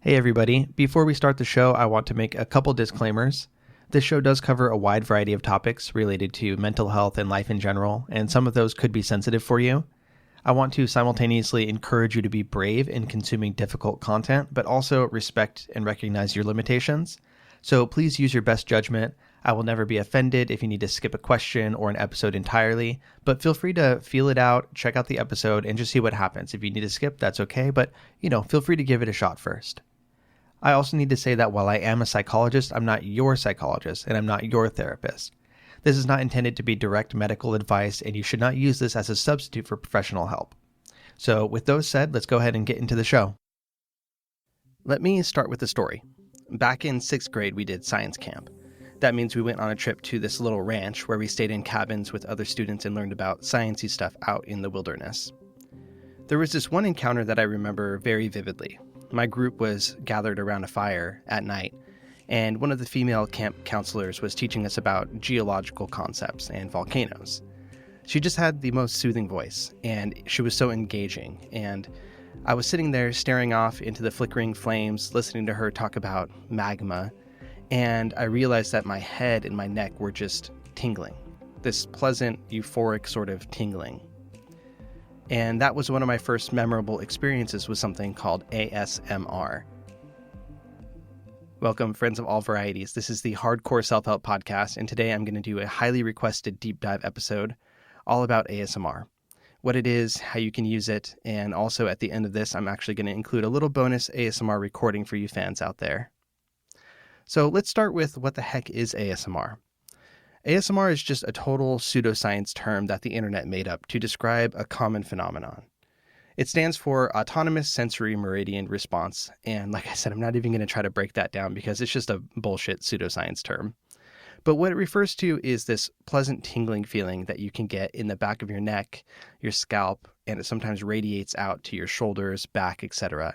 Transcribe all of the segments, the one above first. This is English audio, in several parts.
Hey everybody, before we start the show, I want to make a couple disclaimers. This show does cover a wide variety of topics related to mental health and life in general, and some of those could be sensitive for you. I want to simultaneously encourage you to be brave in consuming difficult content, but also respect and recognize your limitations. So please use your best judgment. I will never be offended if you need to skip a question or an episode entirely, but feel free to feel it out, check out the episode, and just see what happens. If you need to skip, that's okay, but feel free to give it a shot first. I also need to say that while I am a psychologist, I'm not your psychologist and I'm not your therapist. This is not intended to be direct medical advice, and you should not use this as a substitute for professional help. So with those said, let's go ahead and get into the show. Let me start with the story. Back in 6th grade, we did science camp. That means we went on a trip to this little ranch where we stayed in cabins with other students and learned about sciencey stuff out in the wilderness. There was this one encounter that I remember very vividly. My group was gathered around a fire at night, and one of the female camp counselors was teaching us about geological concepts and volcanoes. She just had the most soothing voice, and she was so engaging, and I was sitting there staring off into the flickering flames, listening to her talk about magma, and I realized that my head and my neck were just tingling, this pleasant, euphoric sort of tingling. And that was one of my first memorable experiences with something called ASMR. Welcome, friends of all varieties. This is the Hardcore Self-Help Podcast, and today I'm going to do a highly requested deep dive episode all about ASMR, what it is, how you can use it, and also at the end of this, I'm actually going to include a little bonus ASMR recording for you fans out there. So let's start with what the heck is ASMR. ASMR is just a total pseudoscience term that the internet made up to describe a common phenomenon. It stands for Autonomous Sensory Meridian Response, and like I said, I'm not even going to try to break that down because it's just a bullshit pseudoscience term. But what it refers to is this pleasant tingling feeling that you can get in the back of your neck, your scalp, and it sometimes radiates out to your shoulders, back, etc.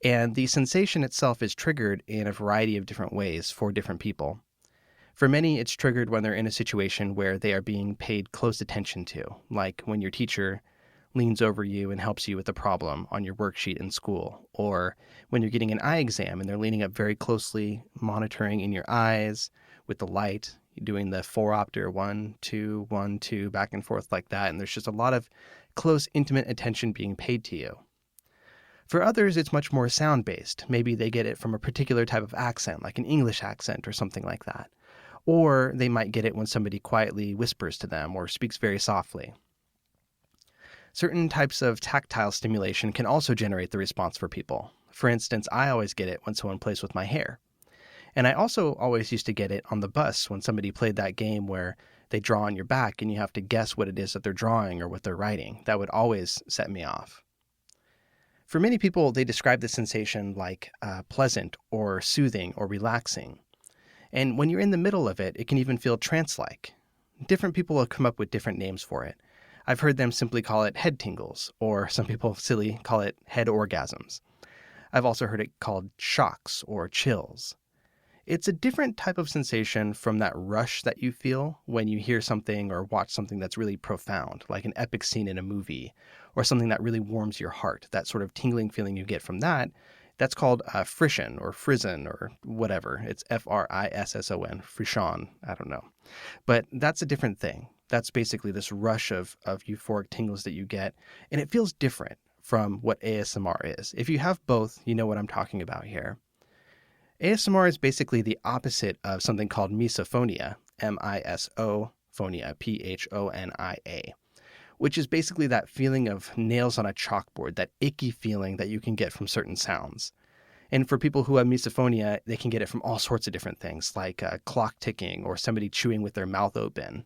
And the sensation itself is triggered in a variety of different ways for different people. For many, it's triggered when they're in a situation where they are being paid close attention to, like when your teacher leans over you and helps you with a problem on your worksheet in school, or when you're getting an eye exam and they're leaning up very closely, monitoring in your eyes with the light, doing the 4-opter 1, 2, 1, 2, back and forth like that, and there's just a lot of close, intimate attention being paid to you. For others, it's much more sound-based. Maybe they get it from a particular type of accent, like an English accent or something like that. Or they might get it when somebody quietly whispers to them or speaks very softly. Certain types of tactile stimulation can also generate the response for people. For instance, I always get it when someone plays with my hair. And I also always used to get it on the bus when somebody played that game where they draw on your back and you have to guess what it is that they're drawing or what they're writing. That would always set me off. For many people, they describe the sensation like pleasant or soothing or relaxing. And when you're in the middle of it, it can even feel trance-like. Different people have come up with different names for it. I've heard them simply call it head tingles, or some people silly call it head orgasms. I've also heard it called shocks or chills. It's a different type of sensation from that rush that you feel when you hear something or watch something that's really profound, like an epic scene in a movie, or something that really warms your heart, that sort of tingling feeling you get from that. That's called frisson or frisson or whatever. It's F-R-I-S-S-O-N, frisson, I don't know. But that's a different thing. That's basically this rush of euphoric tingles that you get, and it feels different from what ASMR is. If you have both, you know what I'm talking about here. ASMR is basically the opposite of something called misophonia, M-I-S-O, phonia, P-H-O-N-I-A, which is basically that feeling of nails on a chalkboard, that icky feeling that you can get from certain sounds. And for people who have misophonia, they can get it from all sorts of different things, like clock ticking or somebody chewing with their mouth open.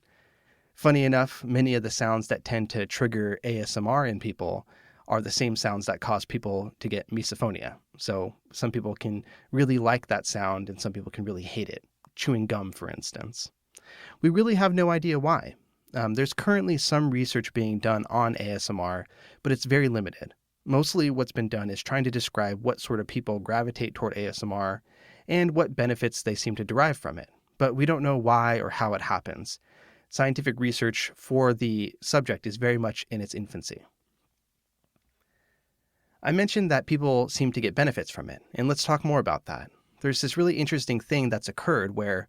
Funny enough, many of the sounds that tend to trigger ASMR in people are the same sounds that cause people to get misophonia. So some people can really like that sound and some people can really hate it. Chewing gum, for instance. We really have no idea why. There's currently some research being done on ASMR, but it's very limited. Mostly what's been done is trying to describe what sort of people gravitate toward ASMR and what benefits they seem to derive from it. But we don't know why or how it happens. Scientific research for the subject is very much in its infancy. I mentioned that people seem to get benefits from it, and let's talk more about that. There's this really interesting thing that's occurred where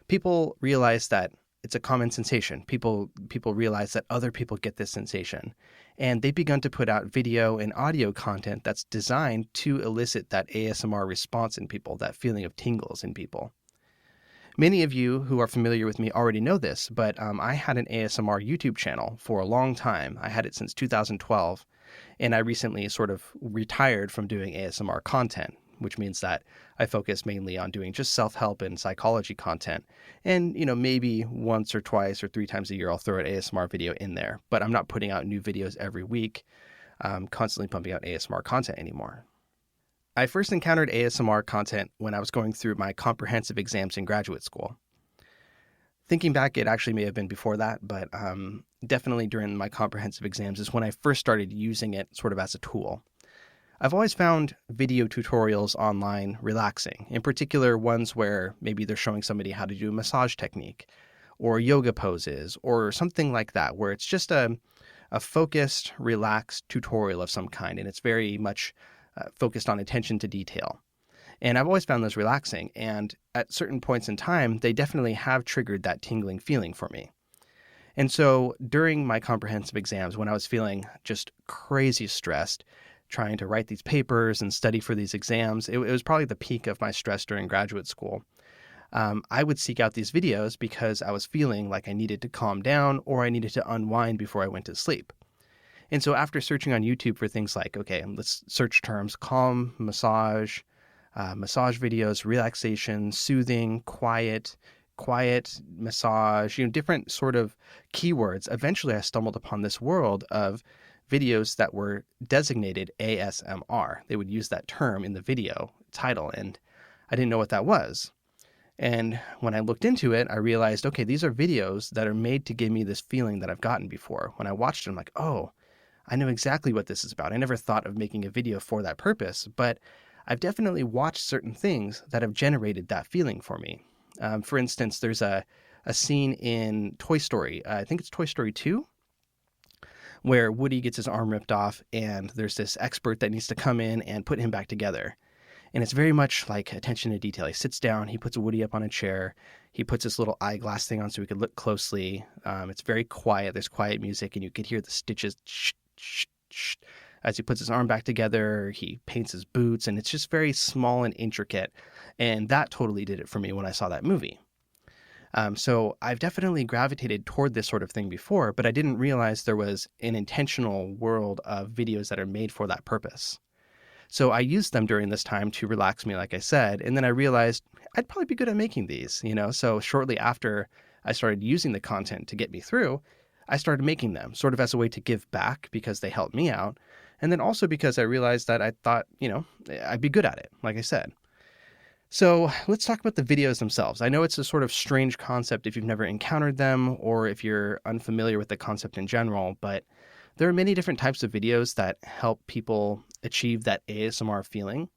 people realize that it's a common sensation. People realize that other people get this sensation, and they've begun to put out video and audio content that's designed to elicit that ASMR response in people, that feeling of tingles in people. Many of you who are familiar with me already know this, but I had an ASMR YouTube channel for a long time. I had it since 2012, and I recently sort of retired from doing ASMR content, which means that I focus mainly on doing just self-help and psychology content. And, maybe once or twice or 3 times a year, I'll throw an ASMR video in there, but I'm not putting out new videos every week, constantly pumping out ASMR content anymore. I first encountered ASMR content when I was going through my comprehensive exams in graduate school. Thinking back, it actually may have been before that, but definitely during my comprehensive exams is when I first started using it sort of as a tool. I've always found video tutorials online relaxing, in particular ones where maybe they're showing somebody how to do a massage technique or yoga poses or something like that, where it's just a focused, relaxed tutorial of some kind, and it's very much focused on attention to detail. And I've always found those relaxing, and at certain points in time, they definitely have triggered that tingling feeling for me. And so during my comprehensive exams, when I was feeling just crazy stressed, trying to write these papers and study for these exams, it was probably the peak of my stress during graduate school. I would seek out these videos because I was feeling like I needed to calm down or I needed to unwind before I went to sleep. And so after searching on YouTube for things like, okay, let's search terms, calm, massage videos, relaxation, soothing, quiet massage, different sort of keywords. Eventually I stumbled upon this world of videos that were designated ASMR. They would use that term in the video title, and I didn't know what that was. And when I looked into it, I realized, okay, these are videos that are made to give me this feeling that I've gotten before. When I watched them, I'm like, oh, I know exactly what this is about. I never thought of making a video for that purpose, but I've definitely watched certain things that have generated that feeling for me. For instance, there's a scene in Toy Story, I think it's Toy Story 2, where Woody gets his arm ripped off and there's this expert that needs to come in and put him back together. And it's very much like attention to detail. He sits down, he puts Woody up on a chair, he puts this little eyeglass thing on so he could look closely. It's very quiet. There's quiet music and you could hear the stitches as he puts his arm back together. He paints his boots and it's just very small and intricate. And that totally did it for me when I saw that movie. So I've definitely gravitated toward this sort of thing before, but I didn't realize there was an intentional world of videos that are made for that purpose. So I used them during this time to relax me, like I said, and then I realized I'd probably be good at making these, So shortly after I started using the content to get me through, I started making them sort of as a way to give back because they helped me out. And then also because I realized that I thought, I'd be good at it, like I said. So let's talk about the videos themselves. I know it's a sort of strange concept if you've never encountered them or if you're unfamiliar with the concept in general, but there are many different types of videos that help people achieve that ASMR feeling.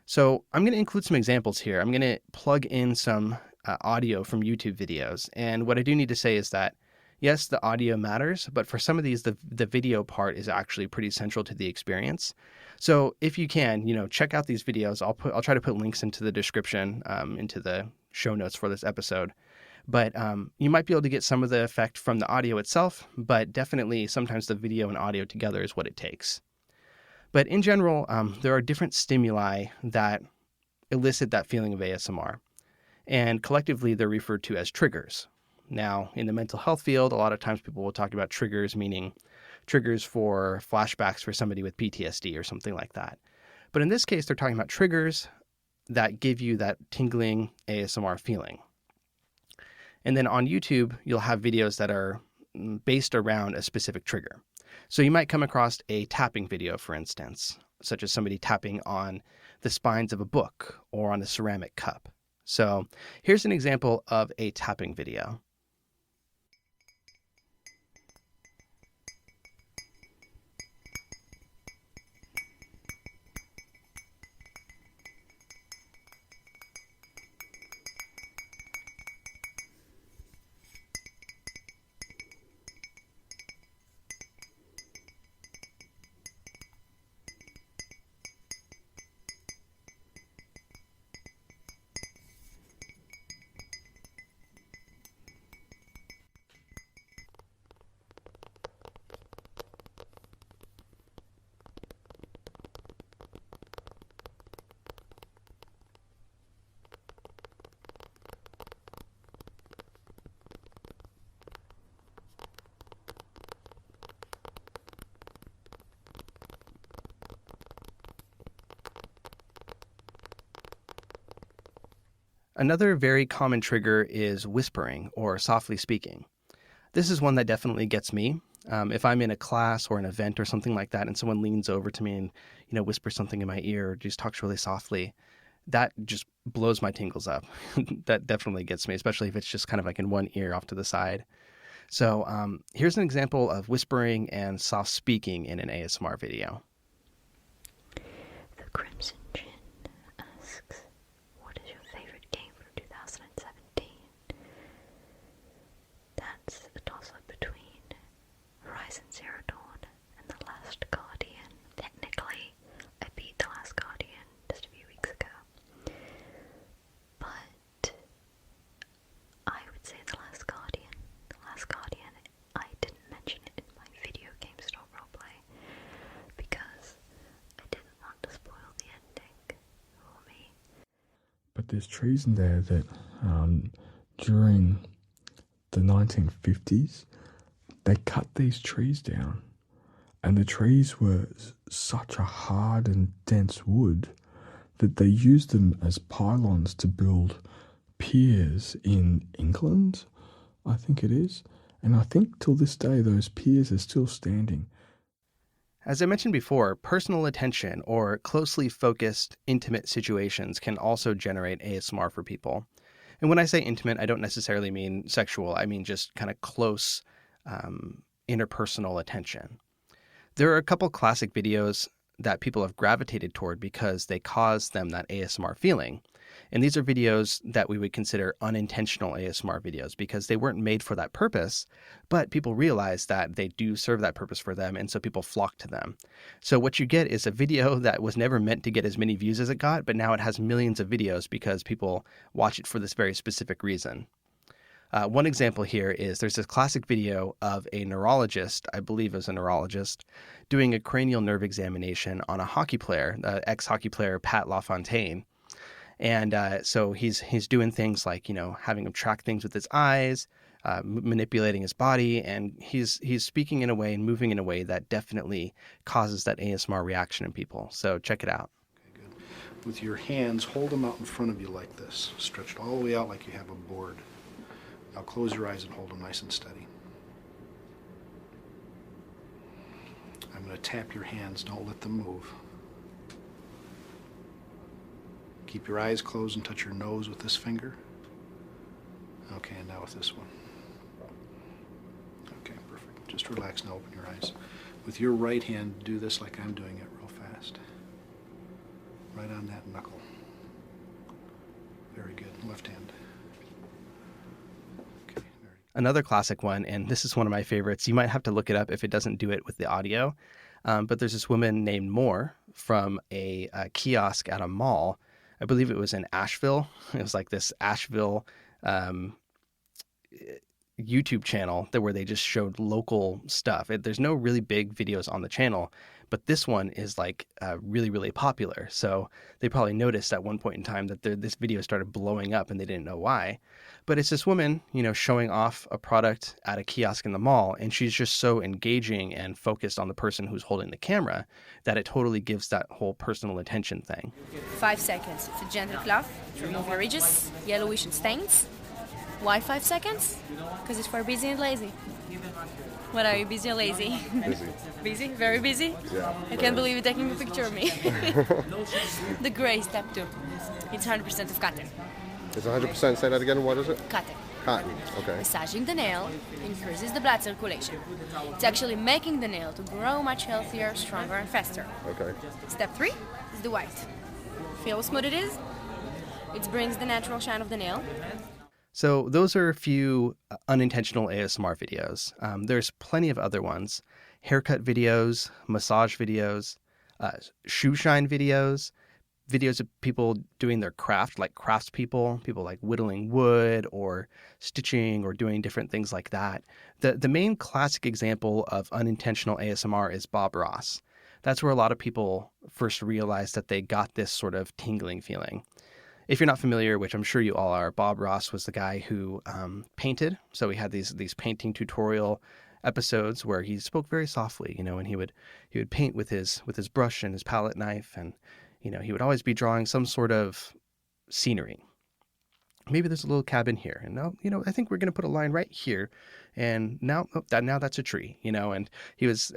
So I'm going to include some examples here. I'm going to plug in some audio from YouTube videos. And what I do need to say is that, yes, the audio matters, but for some of these, the video part is actually pretty central to the experience. So if you can, check out these videos. I'll try to put links into the description, into the show notes for this episode. But you might be able to get some of the effect from the audio itself, but definitely sometimes the video and audio together is what it takes. But in general, there are different stimuli that elicit that feeling of ASMR. And collectively, they're referred to as triggers. Now, in the mental health field, a lot of times people will talk about triggers, meaning triggers for flashbacks for somebody with PTSD or something like that. But in this case, they're talking about triggers that give you that tingling ASMR feeling. And then on YouTube, you'll have videos that are based around a specific trigger. So you might come across a tapping video, for instance, such as somebody tapping on the spines of a book or on a ceramic cup. So here's an example of a tapping video. Another very common trigger is whispering or softly speaking. This is one that definitely gets me. If I'm in a class or an event or something like that and someone leans over to me and, whispers something in my ear or just talks really softly, that just blows my tingles up. That definitely gets me, especially if it's just kind of like in one ear off to the side. So here's an example of whispering and soft speaking in an ASMR video. The Crimson Chin asks, what is your favorite game from 2017? That's a toss-up between Horizon Zero Dawn and The Last Guardian. Technically, I beat The Last Guardian just a few weeks ago, but I would say The Last Guardian. The Last Guardian, I didn't mention it in my video game store roleplay because I didn't want to spoil the ending for me. But there's trees in there that during the 1950s, they cut these trees down, and the trees were such a hard and dense wood that they used them as pylons to build piers in England, I think it is. And I think till this day those piers are still standing. As I mentioned before, personal attention or closely focused, intimate situations can also generate ASMR for people. And when I say intimate, I don't necessarily mean sexual. I mean just kind of close interpersonal attention. There are a couple classic videos that people have gravitated toward because they cause them that ASMR feeling. And these are videos that we would consider unintentional ASMR videos because they weren't made for that purpose, but people realize that they do serve that purpose for them, and so people flock to them. So what you get is a video that was never meant to get as many views as it got, but now it has millions of videos because people watch it for this very specific reason. One example here is there's this classic video of a neurologist, I believe it was a neurologist, doing a cranial nerve examination on a hockey player, ex-hockey player Pat LaFontaine. And so he's doing things like, having him track things with his eyes, manipulating his body, and he's speaking in a way and moving in a way that definitely causes that ASMR reaction in people. So check it out. Okay, good. With your hands, hold them out in front of you like this, stretched all the way out like you have a board. Now close your eyes and hold them nice and steady. I'm going to tap your hands, don't let them move. Keep your eyes closed and touch your nose with this finger. Okay, and now with this one. Okay, perfect. Just relax now, open your eyes. With your right hand, do this like I'm doing it real fast. Right on that knuckle. Very good. Left hand. Okay, very good. Another classic one, and this is one of my favorites. You might have to look it up if it doesn't do it with the audio. But there's this woman named Moore from a kiosk at a mall. I believe it was in Asheville. It was like this Asheville YouTube channel where they just showed local stuff. There's no really big videos on the channel, but this one is like really, really popular. So they probably noticed at one point in time that this video started blowing up and they didn't know why. But it's this woman, showing off a product at a kiosk in the mall, and she's just so engaging and focused on the person who's holding the camera that it totally gives that whole personal attention thing. 5 seconds. It's a gentle cloth to remove your ridges, yellowish and stains. Why 5 seconds? Because it's for busy and lazy. What are you, busy or lazy? Busy. Busy? Very busy? Yeah. I can't believe you're taking a picture of me. The gray, step 2. It's 100% of cotton. It's 100%. Say that again. What is it? Cotton. Cotton. Okay. Massaging the nail increases the blood circulation. It's actually making the nail to grow much healthier, stronger, and faster. Okay. Step 3 is the white. Feel how smooth it is? It brings the natural shine of the nail. So those are a few unintentional ASMR videos. There's plenty of other ones. Haircut videos, massage videos, shoe shine videos, videos of people doing their craft, like craftspeople, people like whittling wood or stitching or doing different things like that. The main classic example of unintentional ASMR is Bob Ross. That's where a lot of people first realized that they got this sort of tingling feeling. If you're not familiar, which I'm sure you all are, Bob Ross was the guy who painted. So he had these painting tutorial episodes where he spoke very softly, and he would paint with his brush and his palette knife, and he would always be drawing some sort of scenery. maybe there's a little cabin here, and now, I think we're going to put a line right here, and now that's a tree, and he was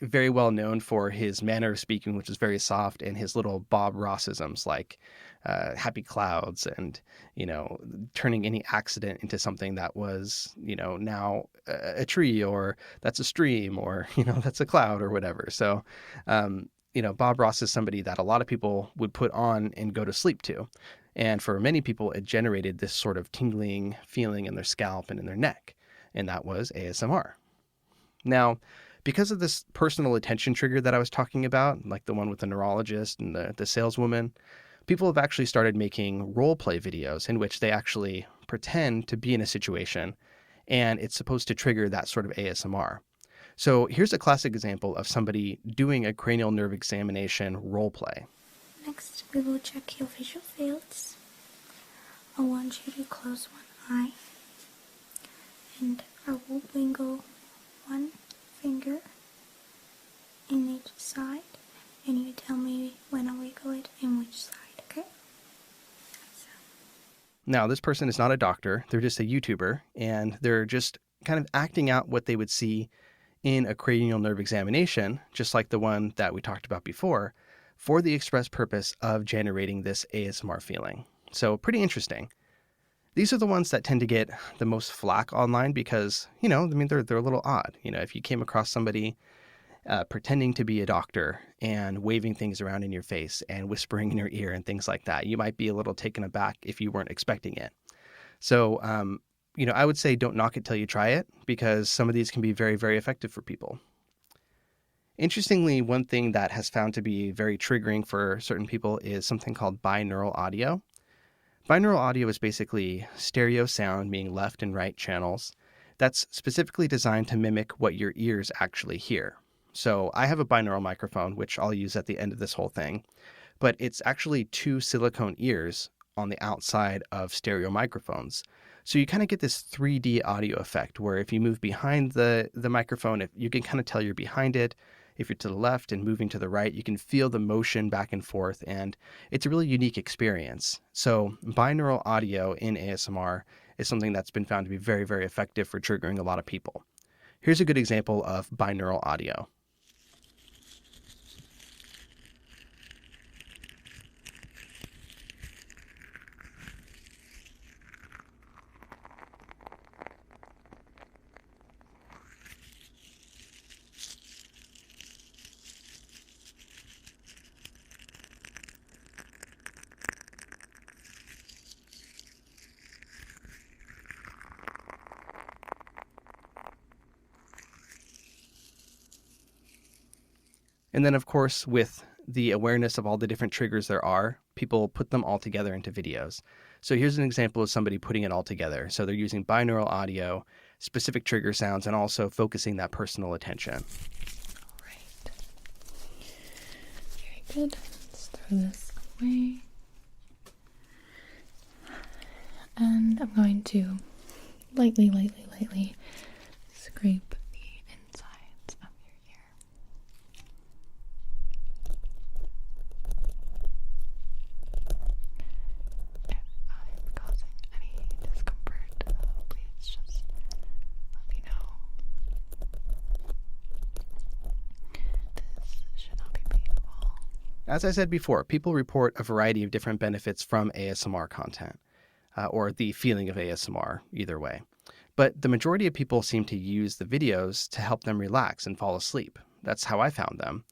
very well known for his manner of speaking, which is very soft, and his little Bob Rossisms like happy clouds, and turning any accident into something that was now a tree, or that's a stream, or that's a cloud, or whatever. So Bob Ross is somebody that a lot of people would put on and go to sleep to. And for many people, it generated this sort of tingling feeling in their scalp and in their neck. And that was ASMR. Now, because of this personal attention trigger that I was talking about, like the one with the neurologist and the saleswoman, people have actually started making role play videos in which they actually pretend to be in a situation, and it's supposed to trigger that sort of ASMR. So here's a classic example of somebody doing a cranial nerve examination role play. Next, we will check your visual fields. I want you to close one eye, and I will wiggle one finger in each side, and you tell me when I wiggle it in which side, okay? Now, this person is not a doctor. They're just a YouTuber, and they're just kind of acting out what they would see in a cranial nerve examination, just like the one that we talked about before, for the express purpose of generating this ASMR feeling. So pretty interesting. These are the ones that tend to get the most flack online because, they're a little odd. If you came across somebody pretending to be a doctor and waving things around in your face and whispering in your ear and things like that, you might be a little taken aback if you weren't expecting it. So, I would say don't knock it till you try it, because some of these can be very, very effective for people. Interestingly, one thing that has found to be very triggering for certain people is something called binaural audio. Binaural audio is basically stereo sound, meaning left and right channels, that's specifically designed to mimic what your ears actually hear. So I have a binaural microphone, which I'll use at the end of this whole thing, but it's actually 2 silicone ears on the outside of stereo microphones. So you kind of get this 3D audio effect where if you move behind the microphone, if you can kind of tell you're behind it. If you're to the left and moving to the right, you can feel the motion back and forth, and it's a really unique experience. So binaural audio in ASMR is something that's been found to be very, very effective for triggering a lot of people. Here's a good example of binaural audio. And then, of course, with the awareness of all the different triggers there are, people put them all together into videos. So here's an example of somebody putting it all together. So they're using binaural audio, specific trigger sounds, and also focusing that personal attention. All right. Very good. Let's throw this away. And I'm going to lightly scrape the insides of your ear. If I'm causing any discomfort, please just let me know. This should not be painful. As I said before, people report a variety of different benefits from ASMR content, or the feeling of ASMR, either way. But the majority of people seem to use the videos to help them relax and fall asleep. That's how I found them.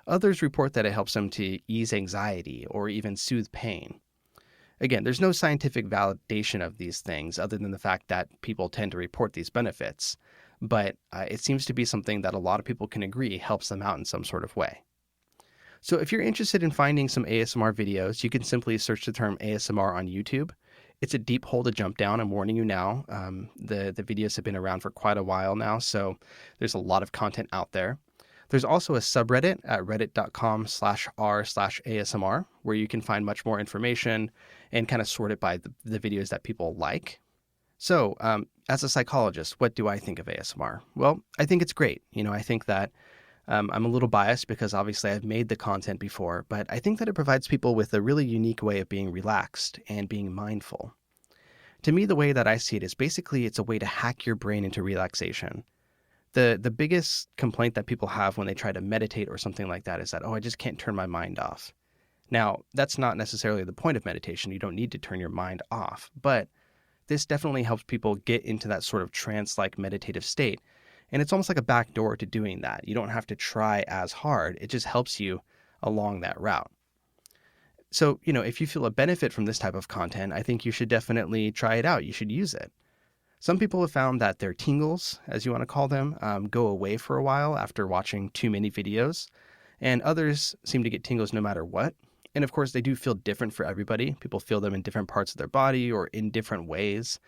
Others report that it helps them to ease anxiety or even soothe pain. Again, there's no scientific validation of these things other than the fact that people tend to report these benefits. But it seems to be something that a lot of people can agree helps them out in some sort of way. So if you're interested in finding some ASMR videos, you can simply search the term ASMR on YouTube. It's a deep hole to jump down. I'm warning you now. The videos have been around for quite a while now, so there's a lot of content out there. There's also a subreddit at reddit.com/r/ASMR where you can find much more information and kind of sort it by the videos that people like. So as a psychologist, what do I think of ASMR? Well, I think it's great. I think that I'm a little biased because obviously I've made the content before, but I think that it provides people with a really unique way of being relaxed and being mindful. To me, the way that I see it is basically it's a way to hack your brain into relaxation. The biggest complaint that people have when they try to meditate or something like that is that, oh, I just can't turn my mind off. Now, that's not necessarily the point of meditation. You don't need to turn your mind off, but this definitely helps people get into that sort of trance-like meditative state. And it's almost like a back door to doing that. You don't have to try as hard. It just helps you along that route. So, if you feel a benefit from this type of content, I think you should definitely try it out. You should use it. Some people have found that their tingles, as you want to call them, go away for a while after watching too many videos, and others seem to get tingles no matter what. And of course, they do feel different for everybody. People feel them in different parts of their body or in different ways.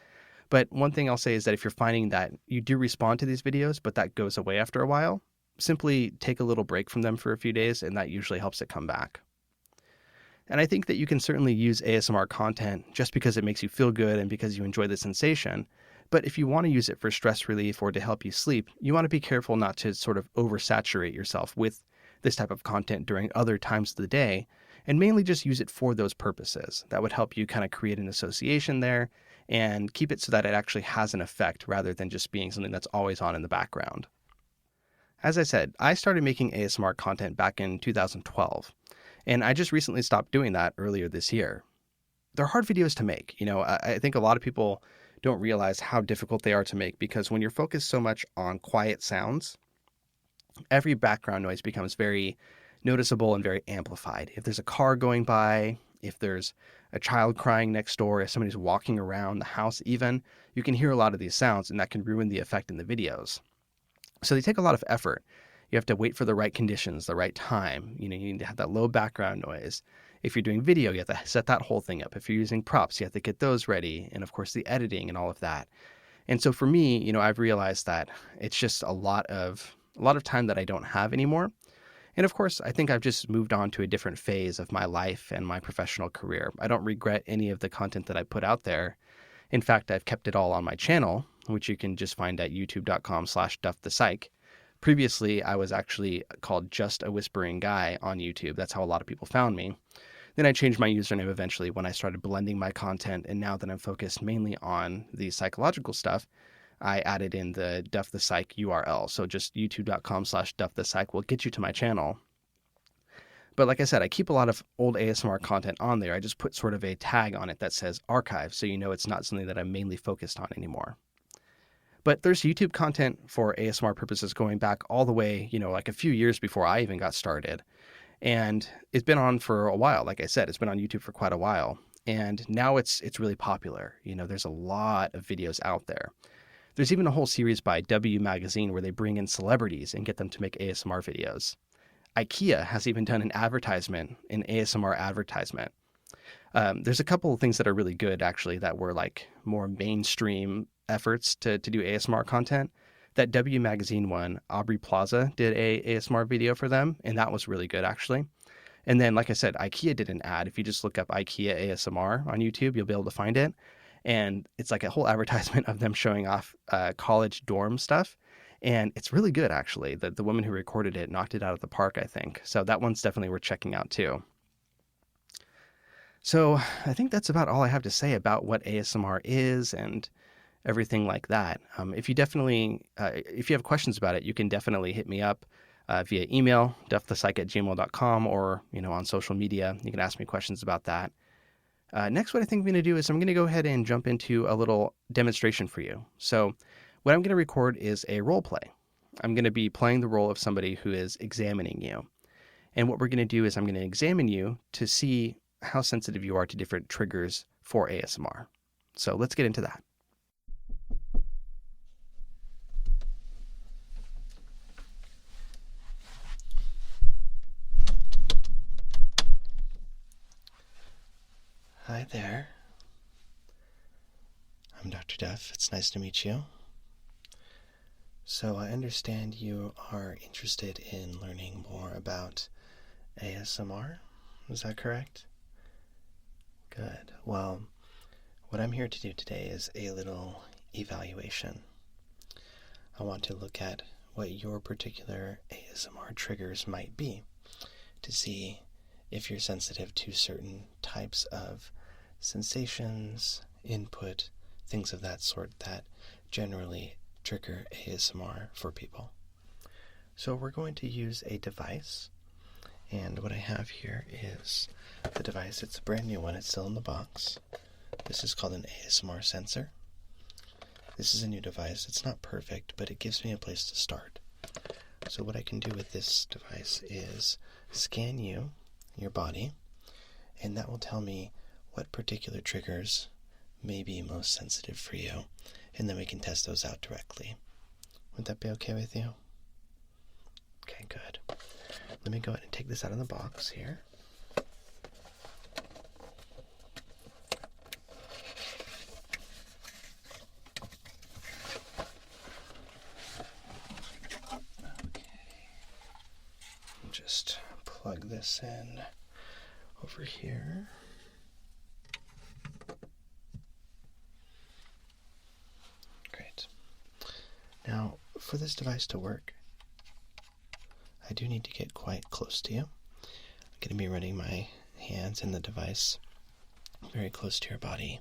But one thing I'll say is that if you're finding that you do respond to these videos, but that goes away after a while, simply take a little break from them for a few days, and that usually helps it come back. And I think that you can certainly use ASMR content just because it makes you feel good and because you enjoy the sensation. But if you want to use it for stress relief or to help you sleep, you want to be careful not to sort of oversaturate yourself with this type of content during other times of the day, and mainly just use it for those purposes. That would help you kind of create an association there and keep it so that it actually has an effect rather than just being something that's always on in the background. As I said, I started making ASMR content back in 2012, and I just recently stopped doing that earlier this year. They're hard videos to make. I think a lot of people don't realize how difficult they are to make because when you're focused so much on quiet sounds, every background noise becomes very noticeable and very amplified. If there's a car going by, if there's a child crying next door, if somebody's walking around the house even, you can hear a lot of these sounds and that can ruin the effect in the videos. So they take a lot of effort. You have to wait for the right conditions, the right time. You need to have that low background noise. If you're doing video, you have to set that whole thing up. If you're using props, you have to get those ready. And of course, the editing and all of that. And so for me, I've realized that it's just a lot of time that I don't have anymore. And of course, I think I've just moved on to a different phase of my life and my professional career. I don't regret any of the content that I put out there. In fact, I've kept it all on my channel, which you can just find at youtube.com/duffthepsych. Previously, I was actually called Just a Whispering Guy on YouTube. That's how a lot of people found me. Then I changed my username eventually when I started blending my content. And now that I'm focused mainly on the psychological stuff, I added in the Duff the Psych URL. So just youtube.com/duffthepsych will get you to my channel. But like I said, I keep a lot of old ASMR content on there. I just put sort of a tag on it that says archive, so it's not something that I'm mainly focused on anymore. But there's YouTube content for ASMR purposes going back all the way, like a few years before I even got started. And it's been on for a while. Like I said, it's been on YouTube for quite a while. And now it's really popular. There's a lot of videos out there. There's even a whole series by W Magazine where they bring in celebrities and get them to make ASMR videos. IKEA has even done an ASMR advertisement. There's a couple of things that are really good, actually, that were like more mainstream efforts to do ASMR content. That W Magazine one, Aubrey Plaza did a ASMR video for them, and that was really good, actually. And then, like I said, IKEA did an ad. If you just look up IKEA ASMR on YouTube, you'll be able to find it. And it's like a whole advertisement of them showing off college dorm stuff. And it's really good, actually. The woman who recorded it knocked it out of the park, I think. So that one's definitely worth checking out, too. So I think that's about all I have to say about what ASMR is and everything like that. If you have questions about it, you can definitely hit me up via email, duffthepsych@gmail.com, or, on social media. You can ask me questions about that. Next, what I think I'm going to do is I'm going to go ahead and jump into a little demonstration for you. So what I'm going to record is a role play. I'm going to be playing the role of somebody who is examining you. And what we're going to do is I'm going to examine you to see how sensitive you are to different triggers for ASMR. So let's get into that. Hi there. I'm Dr. Duff. It's nice to meet you. So I understand you are interested in learning more about ASMR. Is that correct? Good. Well, what I'm here to do today is a little evaluation. I want to look at what your particular ASMR triggers might be to see if you're sensitive to certain types of sensations, input, things of that sort that generally trigger ASMR for people. So we're going to use a device, and what I have here is the device. It's a brand new one. It's still in the box. This is called an ASMR sensor. This is a new device. It's not perfect, but it gives me a place to start. So what I can do with this device is scan you, your body, and that will tell me what particular triggers may be most sensitive for you, and then we can test those out directly. Would that be okay with you? Okay, good. Let me go ahead and take this out of the box here. Okay. Just plug this in over here. Great. Now, for this device to work, I do need to get quite close to you. I'm going to be running my hands in the device very close to your body.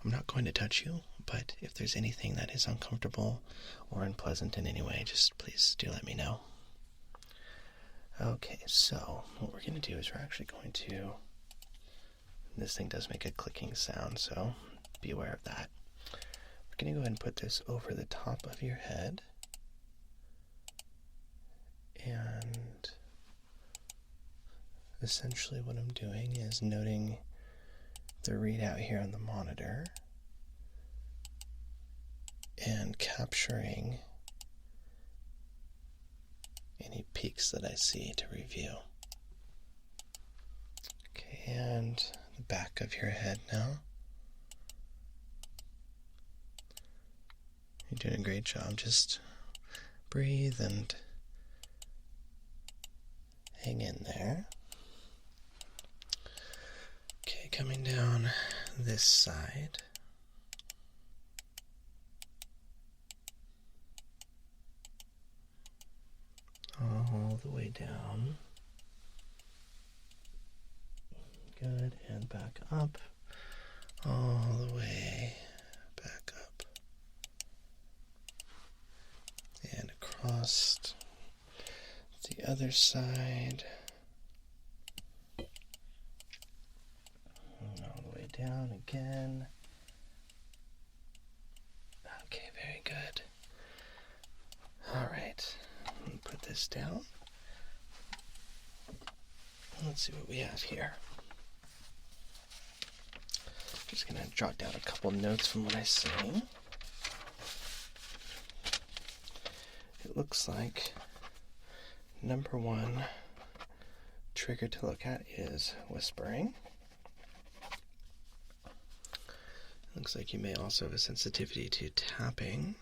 I'm not going to touch you, but if there's anything that is uncomfortable or unpleasant in any way, just please do let me know. Okay, so what we're going to do is we're actually going to... This thing does make a clicking sound, so be aware of that. We're going to go ahead and put this over the top of your head. And essentially what I'm doing is noting the readout here on the monitor and capturing any peaks that I see to review. Okay, and the back of your head now. You're doing a great job. Just breathe and hang in there. Okay, coming down this side. All the way down. Good, and back up. All the way back up. And across the other side. And all the way down again. Okay, very good. All right, let me put this down. Let's see what we have here. Just gonna jot down a couple notes from what I see. It looks like number one trigger to look at is whispering. Looks like you may also have a sensitivity to tapping.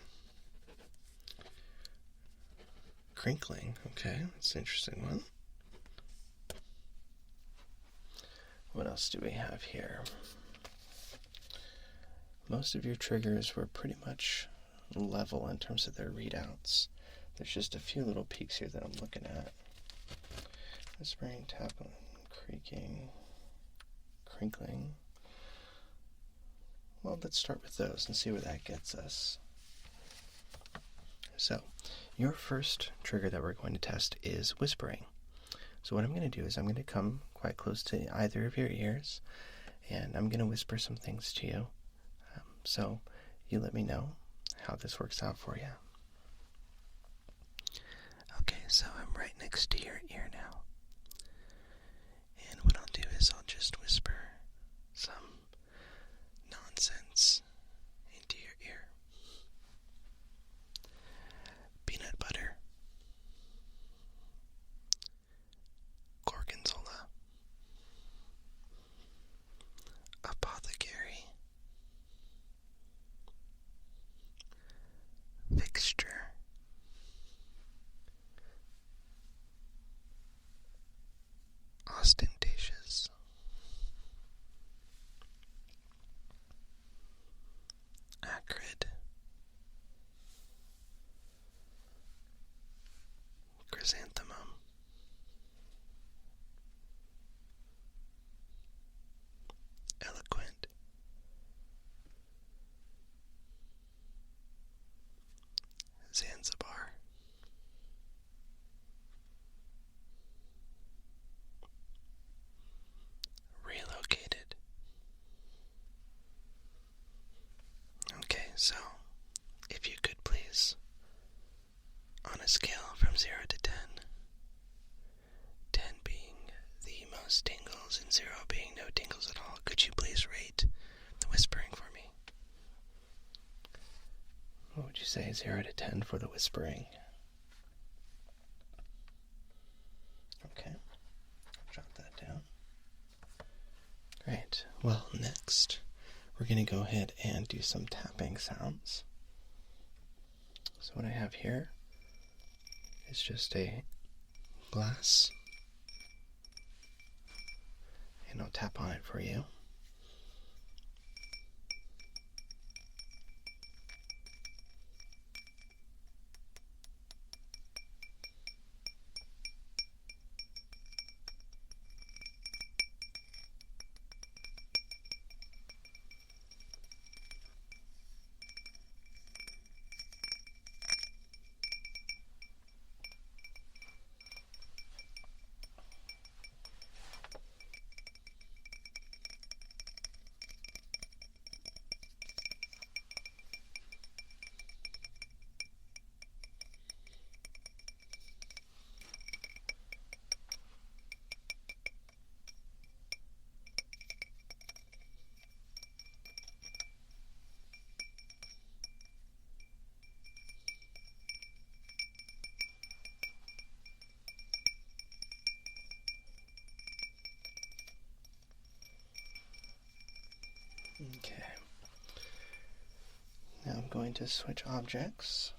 Crinkling, okay, that's an interesting one. What else do we have here? Most of your triggers were pretty much level in terms of their readouts. There's just a few little peaks here that I'm looking at. Whispering, tapping, creaking, crinkling. Well, let's start with those and see where that gets us. So, your first trigger that we're going to test is whispering. So what I'm going to do is I'm going to come quite close to either of your ears, and I'm going to whisper some things to you. So you let me know how this works out for you. Okay, so I'm right next to your ear now. And what I'll do is I'll just whisper some nonsense into your ear. Peanut butter. Gorgonzola. Apothecary. Fixture. Ostentatious. Acrid. Chrysanthemum. Eloquent. say 0 to 10 for the whispering? Okay, jot that down. Great. Well, next we're going to go ahead and do some tapping sounds. So what I have here is just a glass, and I'll tap on it for you. Okay. Now I'm going to switch objects.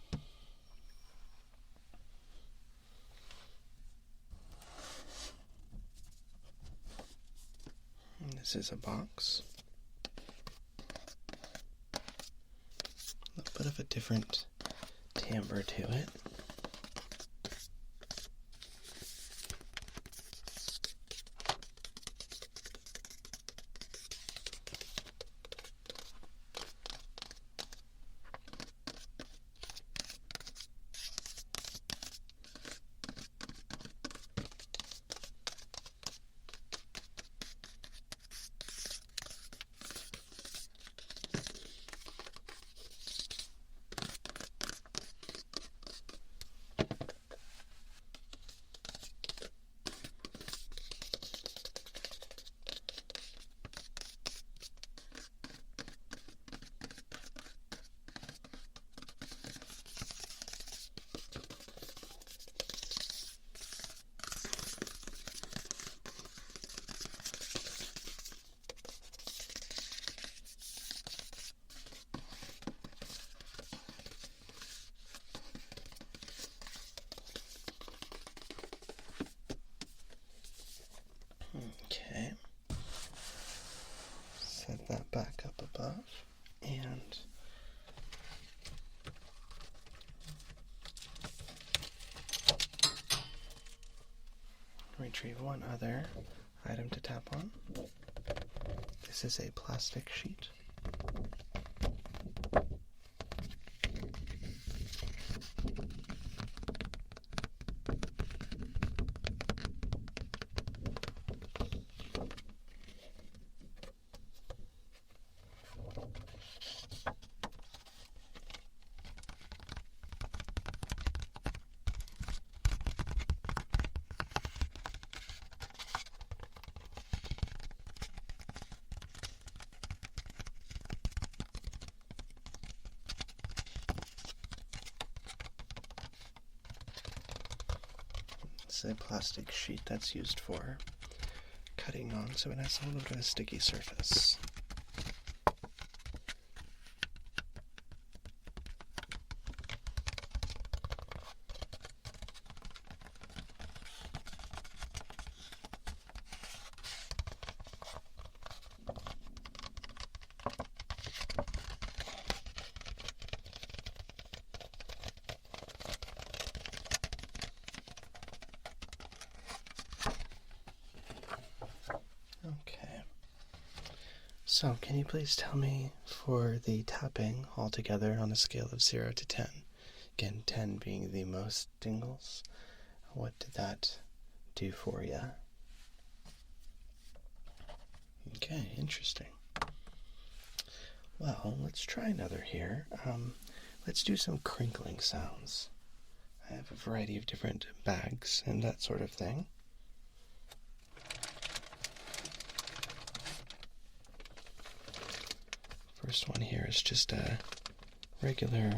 And this is a box. A little bit of a different timbre to it. Okay. Set that back up above and retrieve one other item to tap on. This is a plastic sheet. It's a plastic sheet that's used for cutting on, so it has a little bit of a sticky surface. So, can you please tell me, for the tapping altogether on a scale of 0 to 10, again, 10 being the most tingles, what did that do for you? Okay, interesting. Well, let's try another here. Let's do some crinkling sounds. I have a variety of different bags and that sort of thing. First one here is just a regular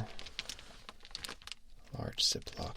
large Ziploc.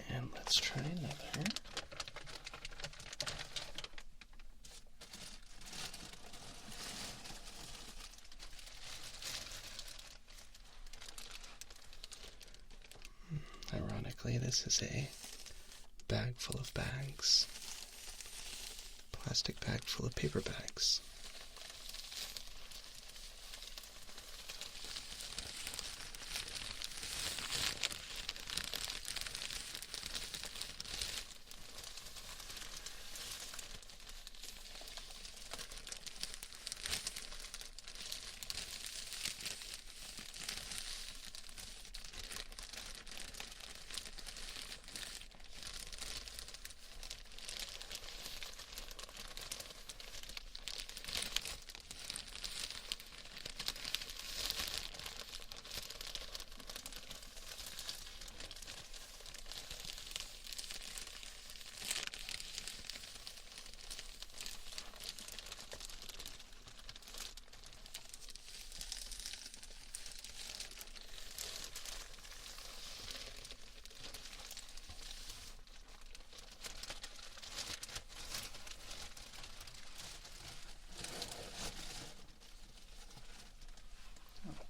And let's try another. Ironically, this is a bag full of bags. Plastic bag full of paper bags.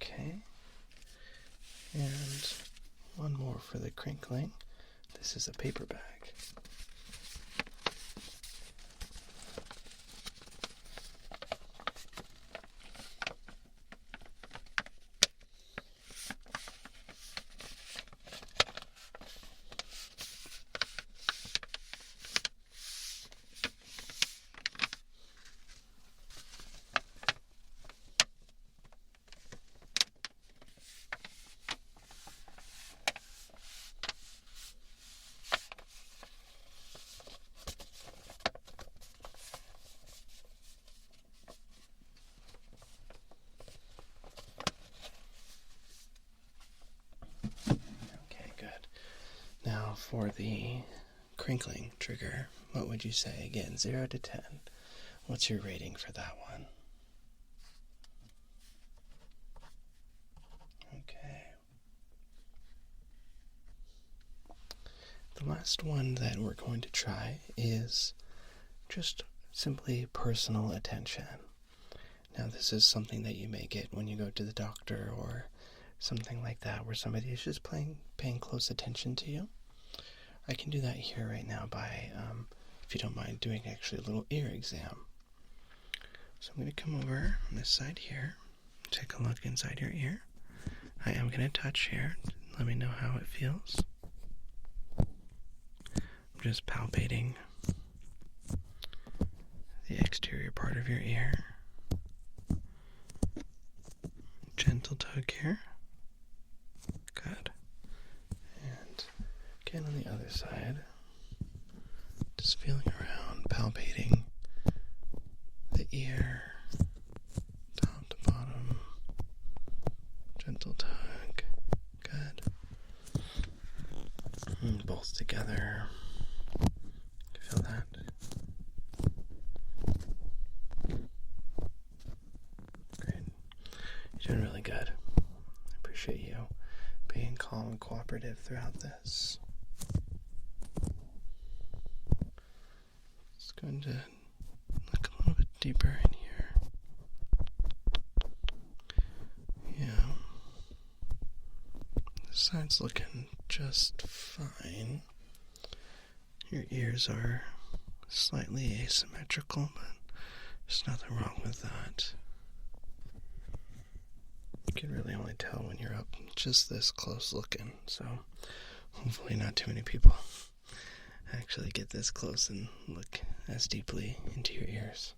Okay. And one more for the crinkling. This is a paper bag. Okay, good. Now for the crinkling trigger, what would you say? Again, 0 to 10. What's your rating for that one? Okay. The last one that we're going to try is just simply personal attention. Now, this is something that you may get when you go to the doctor or something like that, where somebody is just paying close attention to you. I can do that here right now by, if you don't mind, doing actually a little ear exam. So I'm going to come over on this side here, take a look inside your ear. I am going to touch here. Let me know how it feels. I'm just palpating the exterior part of your ear. Gentle tug here. Good. And again on the other side, just feeling around, palpating the ear, top to bottom. Gentle tug. Good. And both together. Feel that? Great. You're doing really good. I appreciate you being calm and cooperative throughout this. Just going to look a little bit deeper in here. Yeah. This side's looking just fine. Your ears are slightly asymmetrical, but there's nothing wrong with that. You can really only tell when you're up just this close looking, so hopefully not too many people actually get this close and look as deeply into your ears.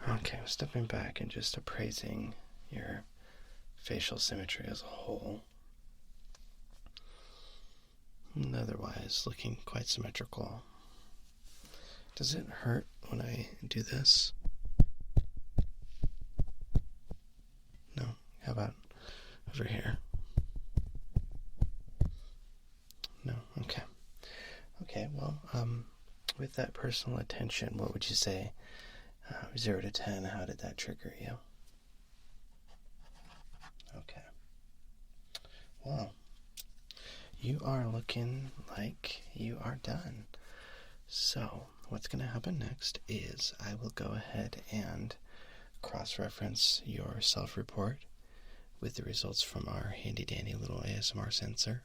Okay, stepping back and just appraising your facial symmetry as a whole. And otherwise, looking quite symmetrical. Does it hurt when I do this? No? How about over here? No? Okay. Okay, well, with that personal attention, what would you say, 0 to 10, how did that trigger you? Okay. Well, you are looking like you are done. So, what's going to happen next is I will go ahead and cross-reference your self-report with the results from our handy-dandy little ASMR sensor,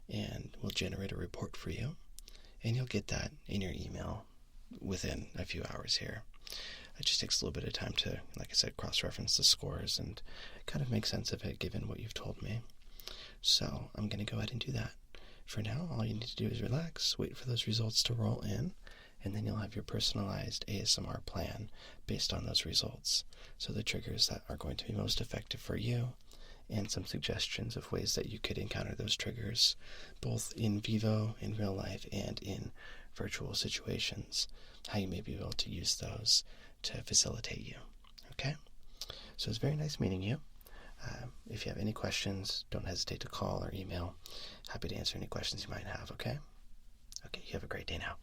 and we'll generate a report for you, and you'll get that in your email within a few hours here. It just takes a little bit of time to, like I said, cross-reference the scores and kind of make sense of it given what you've told me. So I'm going to go ahead and do that. For now, all you need to do is relax, wait for those results to roll in, and then you'll have your personalized ASMR plan based on those results. So the triggers that are going to be most effective for you, and some suggestions of ways that you could encounter those triggers, both in vivo, in real life, and in virtual situations, how you may be able to use those to facilitate you. Okay? So it's very nice meeting you. If you have any questions, don't hesitate to call or email. Happy to answer any questions you might have, okay? Okay, you have a great day now.